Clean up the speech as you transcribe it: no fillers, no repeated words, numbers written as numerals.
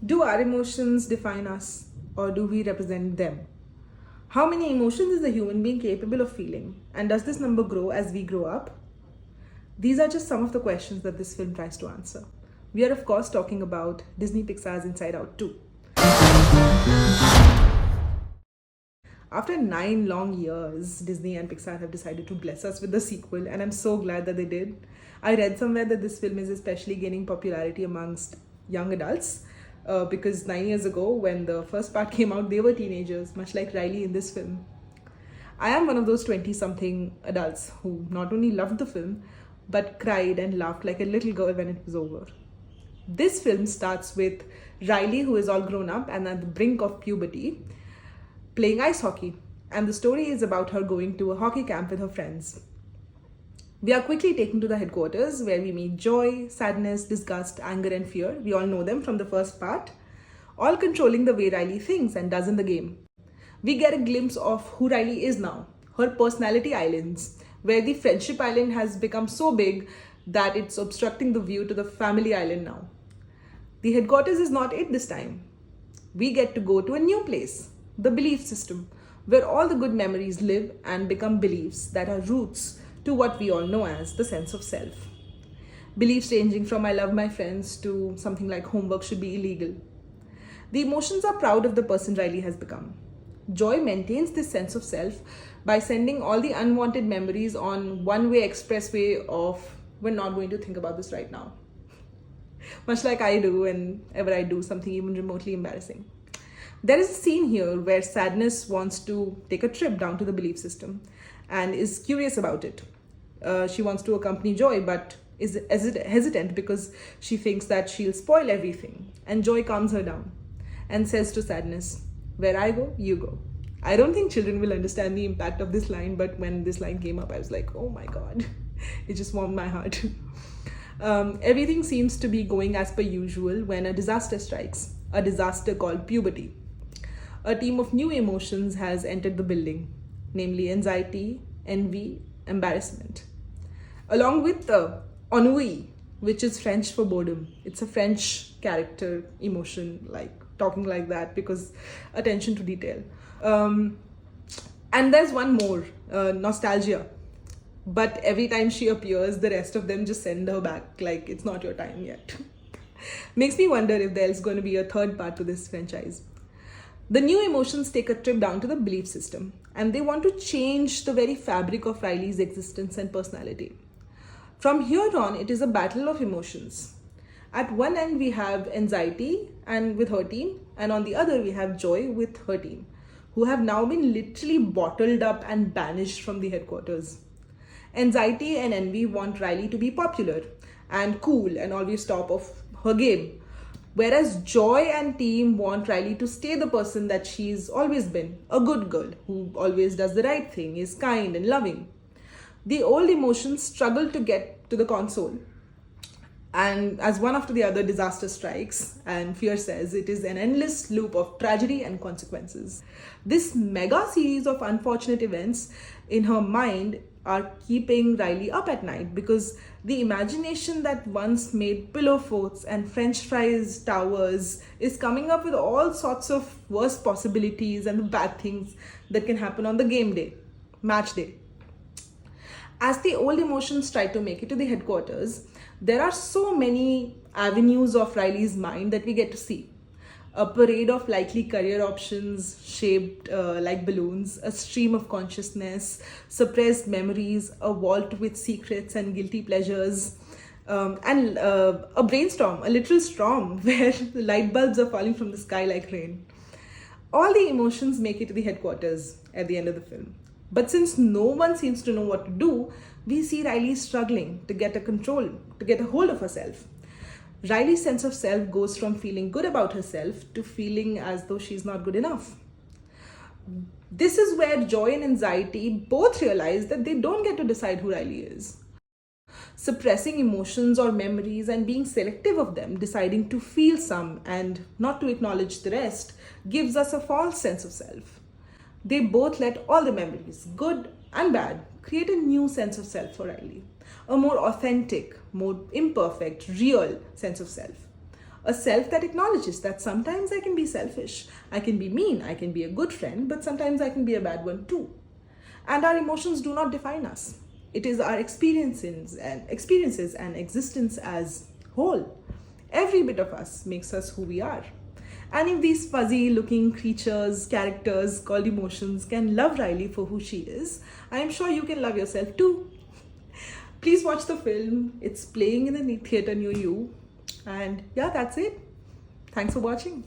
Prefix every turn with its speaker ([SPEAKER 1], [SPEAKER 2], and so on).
[SPEAKER 1] Do our emotions define us, or do we represent them? How many emotions is a human being capable of feeling? And does this number grow as we grow up? These are just some of the questions that this film tries to answer. We are, of course, talking about Disney Pixar's Inside Out 2. After 9 long years, Disney and Pixar have decided to bless us with the sequel, and I'm so glad that they did. I read somewhere that this film is especially gaining popularity amongst young adults because 9 years ago, when the first part came out, they were teenagers, much like Riley in this film. I am one of those 20 something adults who not only loved the film but cried and laughed like a little girl when it was over. This film starts with Riley, who is all grown up and at the brink of puberty, playing ice hockey, and the story is about her going to a hockey camp with her friends. We are quickly taken to the headquarters where we meet joy, sadness, disgust, anger, and fear. We all know them from the first part, all controlling the way Riley thinks and does in the game. We get a glimpse of who Riley is now, her personality islands, where the friendship island has become so big that it's obstructing the view to the family island now. The headquarters is not it this time. We get to go to a new place, the belief system, where all the good memories live and become beliefs that are roots to what we all know as the sense of self. Beliefs ranging from I love my friends to something like homework should be illegal. The emotions are proud of the person Riley has become. Joy maintains this sense of self by sending all the unwanted memories on one-way expressway of we're not going to think about this right now. Much like I do whenever I do something even remotely embarrassing. There is a scene here where Sadness wants to take a trip down to the belief system and is curious about it. She wants to accompany Joy but is hesitant because she thinks that she'll spoil everything. And Joy calms her down and says to Sadness, where I go, you go. I don't think children will understand the impact of this line, but when this line came up, I was like, oh my God, it just warmed my heart. Everything seems to be going as per usual when a disaster strikes, a disaster called puberty. A team of new emotions has entered the building, namely anxiety, envy, embarrassment. Along with the ennui, which is French for boredom. It's a French character emotion, like talking like that because attention to detail. And there's one more, nostalgia. But every time she appears, the rest of them just send her back like it's not your time yet. Makes me wonder if there's going to be a third part to this franchise. The new emotions take a trip down to the belief system and they want to change the very fabric of Riley's existence and personality. From here on, it is a battle of emotions. At one end, we have anxiety and with her team, and on the other, we have joy with her team, who have now been literally bottled up and banished from the headquarters. Anxiety and envy want Riley to be popular and cool and always top of her game. Whereas Joy and team want Riley to stay the person that she's always been, a good girl who always does the right thing, is kind and loving. The old emotions struggle to get to the console. And as one after the other disaster strikes, and fear says it is an endless loop of tragedy and consequences. This mega series of unfortunate events in her mind are keeping Riley up at night because the imagination that once made pillow forts and French fries towers is coming up with all sorts of worst possibilities and the bad things that can happen on the game day, match day. As the old emotions try to make it to the headquarters, there are so many avenues of Riley's mind that we get to see. A parade of likely career options shaped like balloons, a stream of consciousness, suppressed memories, a vault with secrets and guilty pleasures, and a brainstorm, a literal storm where the light bulbs are falling from the sky like rain. All the emotions make it to the headquarters at the end of the film. But since no one seems to know what to do, we see Riley struggling to get a hold of herself. Riley's sense of self goes from feeling good about herself to feeling as though she's not good enough. This is where joy and anxiety both realize that they don't get to decide who Riley is. Suppressing emotions or memories and being selective of them, deciding to feel some and not to acknowledge the rest, gives us a false sense of self. They both let all the memories, good and bad, create a new sense of self for Riley. A more authentic, more imperfect, real sense of self. A self that acknowledges that sometimes I can be selfish, I can be mean, I can be a good friend, but sometimes I can be a bad one too. And our emotions do not define us. It is our experiences and existence as whole. Every bit of us makes us who we are. And if these fuzzy looking characters called emotions can love Riley for who she is, I am sure you can love yourself too. Please watch the film. It's playing in the theater near you. And yeah, that's it. Thanks for watching.